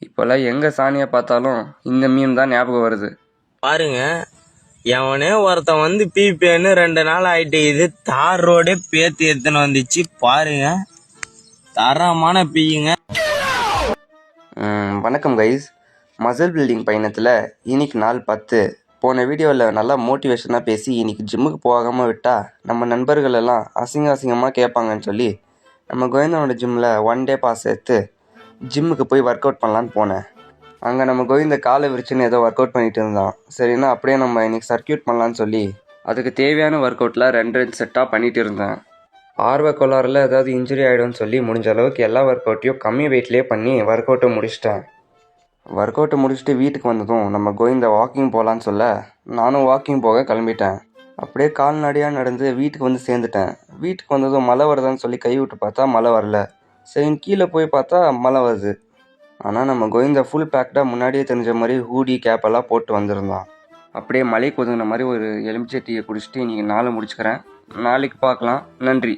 இப்போல்லாம் எங்கே சாணியை பார்த்தாலும் இந்த மீம் தான் ஞாபகம் வருது. பாருங்க, எவனே ஒருத்தன் வந்து பிபின்னு 2 நாள் ஆயிட்டு இது தார் ரோடே பேத்து எடுத்துன்னு வந்துச்சு பாருங்க. தரமான பீயுங்க. வணக்கம் கைஸ். மசில் பில்டிங் பயணத்தில் இன்னைக்கு நாள் 10. போன வீடியோவில் நல்லா மோட்டிவேஷனாக பேசி இன்னைக்கு ஜிம்முக்கு போகாமல் விட்டால் நம்ம நண்பர்கள் எல்லாம் அசிங்கமாக கேட்பாங்கன்னு சொல்லி நம்ம கோவிந்தனோட ஜிம்மில் 1 டே பாஸ் எடுத்து ஜிம்முக்கு போய் ஒர்க் அவுட் பண்ணலான்னு போனேன். அங்கே நம்ம கோவிந்த காலை விரிச்சுன்னு ஏதோ ஒர்க் அவுட் பண்ணிட்டு இருந்தான். சரின்னா அப்படியே நம்ம இன்றைக்கி சர்க்கியூட் பண்ணலான்னு சொல்லி அதுக்கு தேவையான ஒர்க் அவுட்டில் 2 செட்டாக பண்ணிகிட்டு இருந்தேன். ஆர்வ கோளாறில் ஏதாவது இன்ஜுரி ஆகிடும்னு சொல்லி முடிஞ்ச அளவுக்கு எல்லா ஒர்க் அவுட்டையும் கம்மி வெயிட்லேயே பண்ணி ஒர்க் அவுட்டை முடிச்சிட்டேன். ஒர்க் அவுட்டை முடிச்சுட்டு வீட்டுக்கு வந்ததும் நம்ம கோவிந்த வாக்கிங் போகலான்னு சொல்ல நானும் வாக்கிங் போக கிளம்பிட்டேன். அப்படியே கால்நடையாக நடந்து வீட்டுக்கு வந்து சேர்ந்துட்டேன். வீட்டுக்கு வந்ததும் மழை வருதான்னு சொல்லி கை விட்டு பார்த்தா மழை வரல. சரின்னு கீழே போய் பார்த்தா மழை வருது. ஆனால் நம்ம கோவிந்தா ஃபுல் பேக்டாக முன்னாடியே தெரிஞ்ச மாதிரி ஹூடி கேப்பெல்லாம் போட்டு வந்திருந்தான். அப்படியே மழை கொதுங்கின மாதிரி ஒரு எலுமிச்சை டீயை குடிச்சிட்டு இன்றைக்கி நாளை முடிச்சுக்கிறேன். நாளைக்கு பார்க்கலாம். நன்றி.